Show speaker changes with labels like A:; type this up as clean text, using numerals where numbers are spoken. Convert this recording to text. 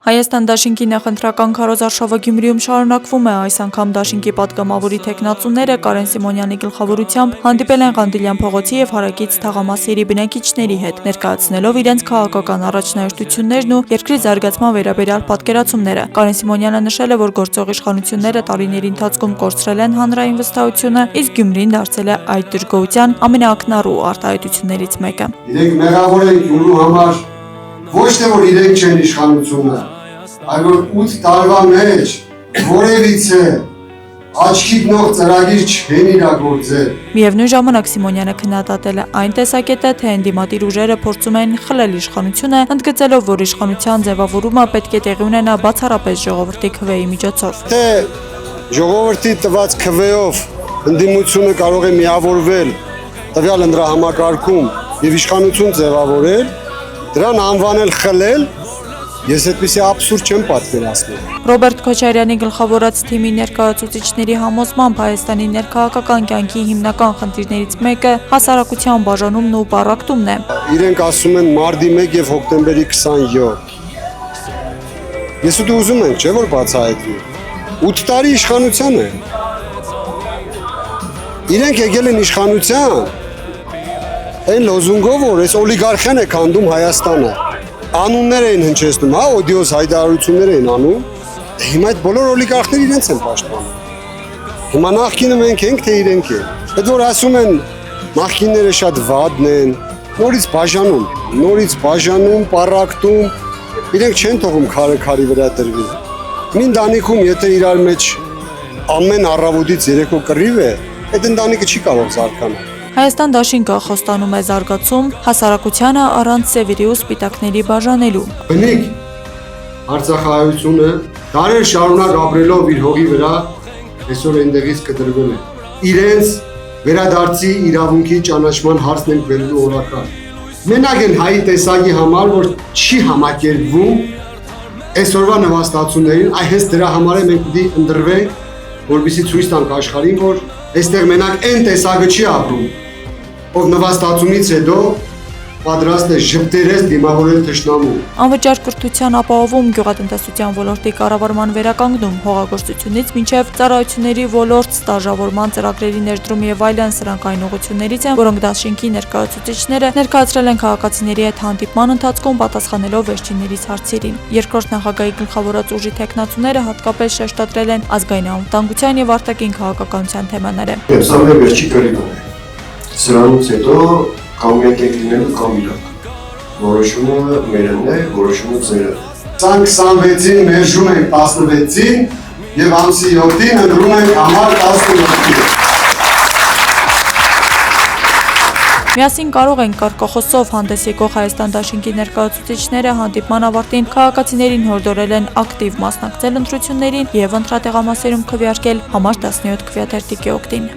A: Հայաստան դաշինքի նախընտրական քարոզ արշավը Գյումրիում շարունակվում է, այս անգամ դաշինքի պատգամավորի թեկնածուները Կարեն Սիմոնյանի գլխավորությամբ հանդիպել են Ղանդիլյան փողոցի և հարակից թաղամասերի բնակիչների հետ, ներկայացնելով իրենց քաղաքական առաջնահերթություններն ու երկրի զարգացման վերաբերյալ պատկերացումները։ Կարեն Սիմոնյանը նշել է, որ գործող իշխանությունները տարիների ընթացքում կորցրել են հանրային վստահությունը, իսկ Գյումրին դարձել է այդ դժգոհության ամենաակնառու արտահայտություններից մեկը։
B: Իրենք մեղավոր են Գյումրու համար, ոչ թե որ իրենք չեն իշխանությունը, այլ որ 8 տարվա մեջ որևիցե աչքի գնող ծրագիր չեն իրագործել։
A: Միևնույն ժամանակ Սիմոնյանը քննադատել է այն տեսակետը, թե ընդդիմադիր ուժերը փորձում են խլել իշխանությունը, ընդգծելով, որ իշխանության ձևավորումը պետք է տեղի ունենա բացառապես ժողովրդի քվեի միջոցով։
B: Թե ժողովրդի տված քվեով ընդդիմությունը կարող է միավորվել տվյալ ընտրահամակարգում եւ իշխանություն ձևավորել, դրան անվանել խլել, ես այդպիսի աբսուրդ չեմ պատկերացնում։
A: Ռոբերտ Քոչարյանի գլխավորած թիմի ներկայացուցիչների համոզմամբ Հայաստանի ներքաղաքական կյանքի հիմնական խնդիրներից մեկը հասարակության բաժանումն ու պառակտումն է։
B: Իրենք ասում են մարտի 1 եւ հոկտեմբերի 27։ Ես ու դու ուզում ենք, չէ՞ որ բացահայտվի։ 8 տարի իշխանության է։ Իրենք եկել են իշխանության այն լոզունգով, որ այս օլիգարխիան է քանդում Հայաստանը։ Անուններ էին հնչեցնում, հա, օդիոս հայտարարություններ էին անում։ Հիմա այդ բոլոր օլիգարխները իրենց են պաշտպանում։ Հիմա նախկինը մենք ենք, թե իրենք են։ Այդ որ ասում են նախկինները շատ վատն են, նորից բաժանում, պառակտում, իրենք չեն թողում քարը քարի վրա դրվի։ Մի ընտանիքում եթե իրար մեջ ամեն առավոտից երեկո կռիվ է, այդ ընտանիքը չի կարող զարգանալ։
A: Հայաստան դաշինքը խոստանում է զարգացում հասարակությանը առանց սևերի ու սպիտակների բաժանելու։
B: Բնիկ Արցախահայությունը դարեր շարունակ ապրելով իր հողի վրա այսօր այնտեղից կտրվել է։ Իրենց վերադարձի իրավունքի ճանաչման հարցն ենք վերելու օրակարգ։ Մենակ են հայի տեսակի համար, որ չի համակերպվում այսօրվա նվաստացումներին, այ հենց դրա համար է մենք պիտի ընտրվենք, որպեսզի ցույց տանք աշխարհին, որ այստեղ մենակ այն տեսակը չի ապրում, ով նվաստացումից հետո պատրաստ է ժպտերես դիմավորել թշնամուն։
A: Անվճար կրթության ապահովում, գյուղատնտեսության ոլորտի կառավարման վերականգնում, հողագործությունից մինչև ծառայությունների ոլորտ, ստաժավորման ծրագրերի ներդրում եւ այլն սրանք այն ուղղություններից են, որոնք դաշինքի ներկայացուցիչները ներկայացրել են քաղաքացիների հետ հանդիպման ընթացքում պատասխանելով վերջիններից հարցերին։ Երկրորդ նախագահի գլխավորած ուժի թեկնածուները հատկապես շեշտադրել են ազգային անվտանգության եւ արտաքին քաղաքականության թեմաները։
B: Սա մեր վերջի կրիվն է։ Սրանից հետո կամ մենք ենք լինելու կամ իրակ։ Որոշումը մերն է, որոշումը ձերն է։ 26-ին մերժում ենք 16-ին եւ ամսի 7-ին ընտրում ենք համար 17-ին։
A: Միասին կարող են կարգախոսով հանդես եկող Հայաստան դաշինքի ներկայացուցիչները հանդիպման ավարտին քաղաքացիներին հորդորել են ակտիվ մասնակցել ընտրություններին եւ ընտրատեղամասերում քվեարկել համար 17 քվեաթերթիկի օգտին։